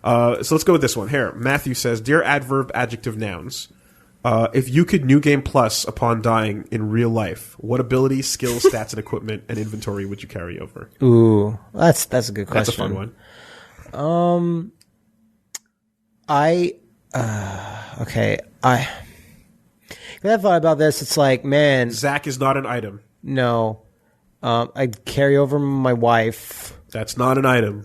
So let's go with this one. Here, Matthew says, Dear Adverb Adjective Nouns, if you could New Game Plus upon dying in real life, what abilities, skills, stats, and equipment and inventory would you carry over? Ooh, that's a good question. That's a fun one. I thought about this. It's like, man, Zach is not an item. no. I'd carry over my wife. That's not an item.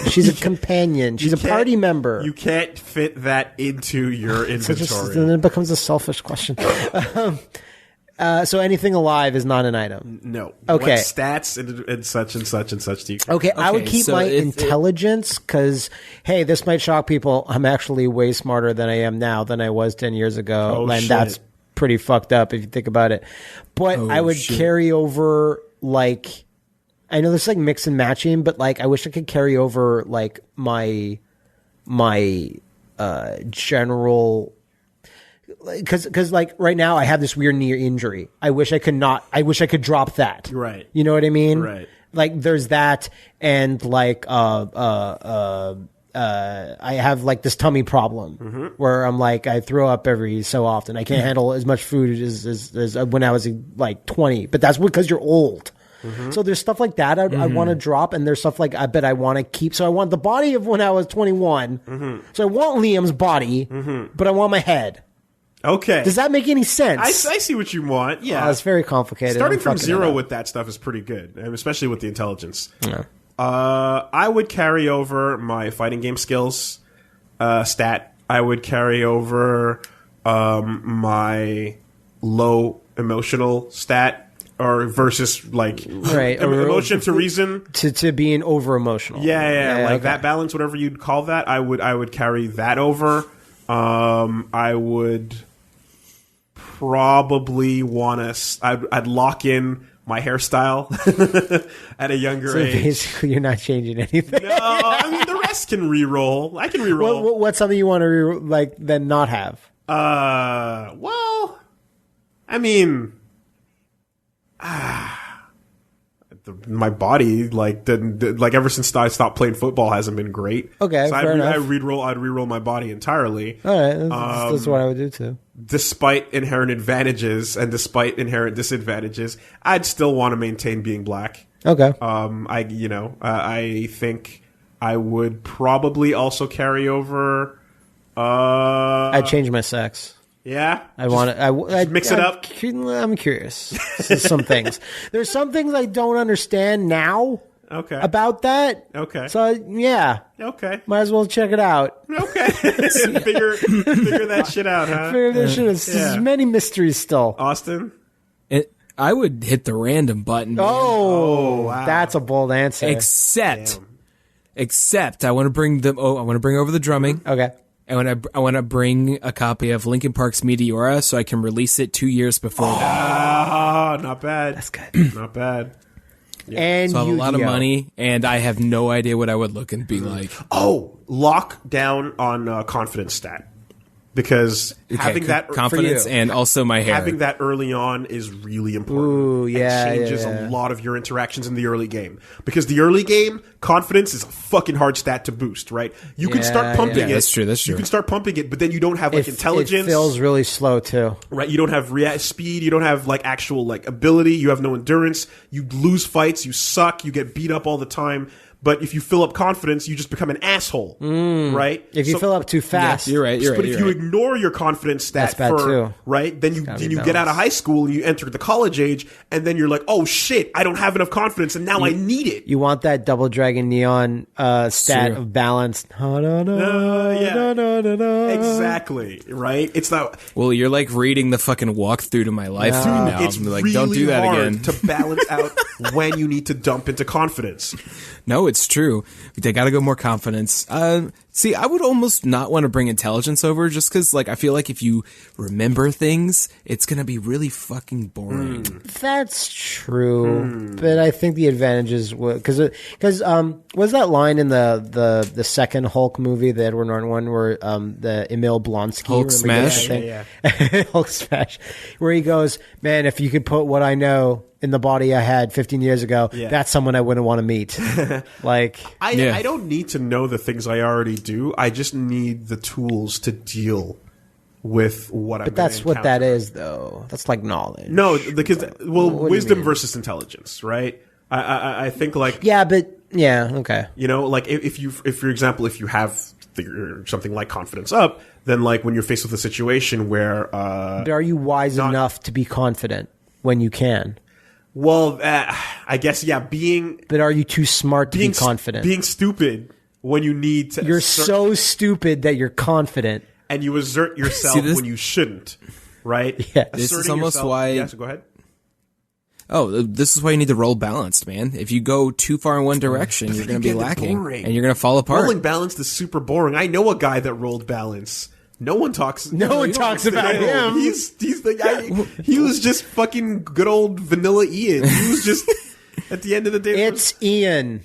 She's a companion. She's a party member. You can't fit that into your inventory. Then it becomes a selfish question. So anything alive is not an item. No. Okay. What stats and such and such and such do you? Okay, I would keep my intelligence because, hey, this might shock people. I'm actually way smarter than I am now than I was 10 years ago. And that's pretty fucked up if you think about it. But I would carry over, like, I know there's like mix and matching, but like I wish I could carry over like my general, because like right now I have this weird knee injury. I wish I could drop that. Right. You know what I mean? Right. Like there's that, and like I have like this tummy problem where I'm like I throw up every so often. I can't handle as much food as when I was like 20, but that's because you're old. So there's stuff like that I want to drop, and there's stuff like I bet I want to keep. So I want the body of when I was 21. So I want Liam's body, but I want my head. Okay. Does that make any sense? I see what you want. Yeah. It's very complicated. Starting from zero with that stuff is pretty good, especially with the intelligence. Yeah. I would carry over my fighting game skills stat. I would carry over my low emotional stat. Or versus like emotion to reason to being over emotional. Yeah, like that balance, whatever you'd call that. I would carry that over. I would probably want to. I'd lock in my hairstyle at a younger age. Basically, you're not changing anything. No, I mean the rest can re-roll. I can re-roll. What's something you want to then not have? Well, I mean. My body, like ever since I stopped playing football, hasn't been great. Okay, so I'd re-roll my body entirely. All right, that's what I would do too. Despite inherent advantages and despite inherent disadvantages, I'd still want to maintain being black. Okay. I think I would probably also carry over. I'd change my sex. Yeah, I'd mix it up. I'm curious. Some things. There's some things I don't understand now. Okay. About that. Okay. So yeah. Okay. Might as well check it out. Okay. figure that shit out, huh? Figure that shit out. There's many mysteries still. Austin. I would hit the random button. Man. Oh, wow. That's a bold answer. Except I want to bring over the drumming. Okay. And I want to bring a copy of Linkin Park's Meteora so I can release it 2 years before that. Ah, not bad. That's good. Not bad. Yeah. And so I have a lot of money, and I have no idea what I would look and be like. Oh, lock down on confidence stat. Because having that confidence and also my hair. Having that early on is really important. Ooh, yeah. It changes a lot of your interactions in the early game. Because the early game, confidence is a fucking hard stat to boost, right? You can start pumping it. That's true. You can start pumping it, but then you don't have like intelligence. It feels really slow too. Right? You don't have speed, you don't have like actual like ability, you have no endurance, you lose fights, you suck, you get beat up all the time. But if you fill up confidence, you just become an asshole, right? If you fill up too fast, you're right. But if you ignore your confidence stat, that's bad too. Right? Then you get out of high school and you enter the college age, and then you're like, oh shit, I don't have enough confidence, and now I need it. You want that Double Dragon Neon stat of balance? Exactly. Right? It's that. Well, you're like reading the fucking walkthrough to my life right now. It's I'm like, really don't do that hard again. To balance out when you need to dump into confidence. No, it's true. They got to go more confidence. See, I would almost not want to bring intelligence over just because, like, I feel like if you remember things, it's going to be really fucking boring. That's true. But I think the advantages would, because was that line in the second Hulk movie, the Edward Norton one, where the Emil Blonsky Hulk Smash? Yeah. Hulk Smash, where he goes, man, if you could put what I know in the body I had 15 years ago, that's someone I wouldn't want to meet. Like, I don't need to know the things I already do. I just need the tools to deal with what I'm. But that's what that is, though. That's like knowledge. No, because wisdom versus intelligence, right? I think like okay. You know, like if for example, if you have something like confidence up, then like when you're faced with a situation where, but are you wise enough to be confident when you can? Well, I guess being. But are you too smart to be confident? Being stupid when you need to. You're so stupid that you're confident, and you assert yourself when you shouldn't. Right? Yeah. This is almost why. Yeah, so go ahead. Oh, this is why you need to roll balanced, man. If you go too far in one direction, you're going to be lacking, and you're going to fall apart. Rolling balanced is super boring. I know a guy that rolled balance. No one talks. No one talks about him. He's the guy. He was just fucking good old vanilla Ian. He was just at the end of the day. It's Ian.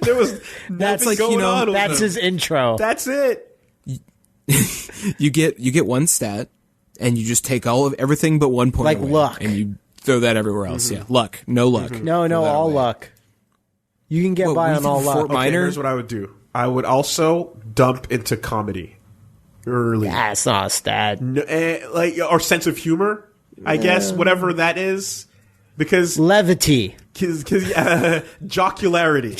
There was that's like going on. That's his intro. That's it. You get one stat, and you just take all of everything but one point, like away, luck, and you throw that everywhere else. Yeah, luck, no luck. No, all away. Luck. You can get by on all luck. Okay, here's what I would do. I would also dump into comedy. Early. That's not a stat. No, like or sense of humor, I guess, whatever that is, because levity, because jocularity.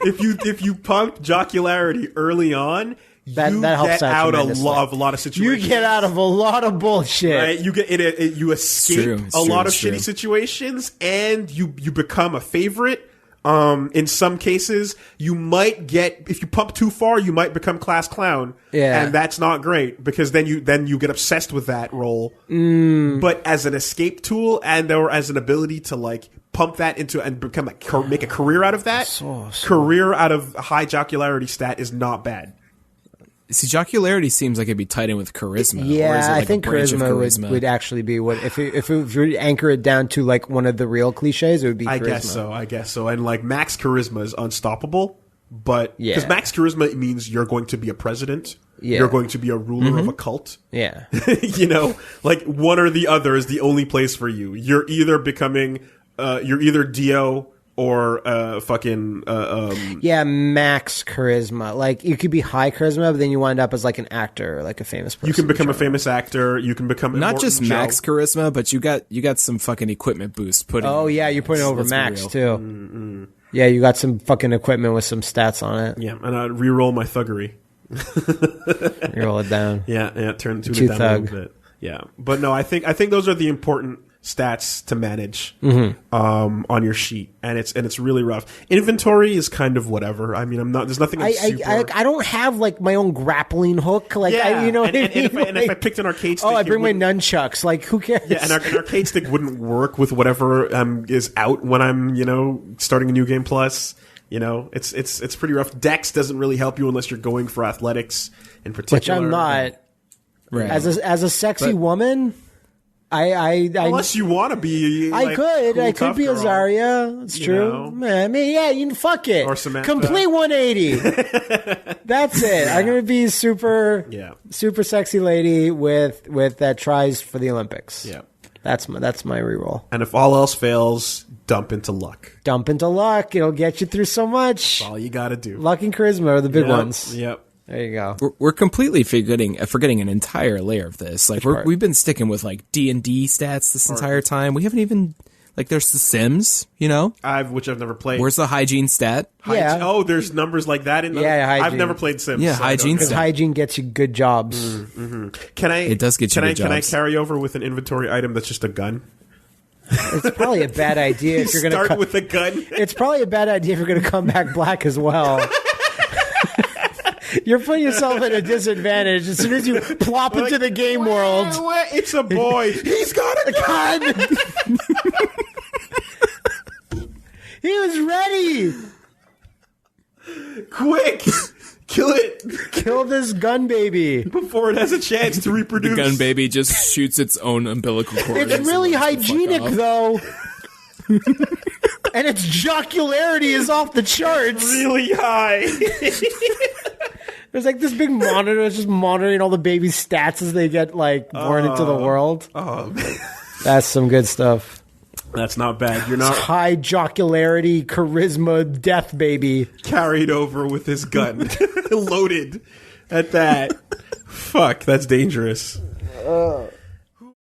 if you pump jocularity early on, that helps get out of a lot of situations. You get out of a lot of bullshit. Right? You get you escape a lot of shitty situations, and you become a favorite. In some cases, you might get, if you pump too far, you might become class clown. Yeah. And that's not great because then you get obsessed with that role. But as an escape tool or as an ability to like pump that into and become make a career out of that, career out of high jocularity stat is not bad. See, jocularity seems like it'd be tied in with charisma. Yeah, or is it like I think charisma would actually be what if you anchor it down to like one of the real cliches, it would be charisma. I guess so. And like max charisma is unstoppable, but because max charisma means you're going to be a president, you're going to be a ruler of a cult. Yeah, you know, like one or the other is the only place for you. You're either becoming, you're either Dio. Or fucking max charisma. Like you could be high charisma, but then you wind up as like an actor, like a famous person. You can become a famous actor. You can become not just max charisma, but you got some fucking equipment boost put. Oh yeah, you're putting over max too. Yeah, you got some fucking equipment with some stats on it. Yeah, and I'd re-roll my thuggery. You roll it down. Yeah, tune it down a little bit. Yeah, but no, I think those are the important stats to manage on your sheet, and it's really rough. Inventory is kind of whatever. I mean, there's nothing. I don't have like my own grappling hook. Like you know, and if I picked an arcade stick, I bring my nunchucks. Like who cares? Yeah, and an arcade stick wouldn't work with whatever is out when I'm starting a new game plus. You know, it's pretty rough. Dex doesn't really help you unless you're going for athletics in particular. Which I'm not. Right. As a sexy woman. I unless you want to be, like, I could be a Zarya. It's true. Man, I mean, yeah, you can fuck it. Or Samantha. Complete 180. That's it. I'm gonna be super sexy lady with that tries for the Olympics. Yeah, that's my reroll. And if all else fails, dump into luck. Dump into luck. It'll get you through so much. That's all you got to do. Luck and charisma are the big ones. Yep. There you go. We're completely forgetting an entire layer of this. Like we've been sticking with like D&D stats this entire time. We haven't even like there's the Sims, you know, which I've never played. Where's the hygiene stat? Yeah. Oh, there's numbers like that in. Hygiene. I've never played Sims. Yeah, hygiene. Because hygiene gets you good jobs. Can I? It does get you good jobs. Can I carry over with an inventory item that's just a gun? It's probably a bad idea if you're going to start with a gun. It's probably a bad idea if you're going to come back black as well. You're putting yourself at a disadvantage as soon as you plop into the game world. It's a boy. He's got a gun. He was ready. Quick! Kill it! Kill this gun baby. Before it has a chance to reproduce. The gun baby just shoots its own umbilical cord. It's really hygienic, though. And its jocularity is off the charts. Really high. There's like this big monitor that's just monitoring all the baby's stats as they get like born into the world. Oh, man. That's some good stuff. That's not bad. You're not High jocularity, charisma, death baby. carried over with his gun. Loaded at that. Fuck, that's dangerous.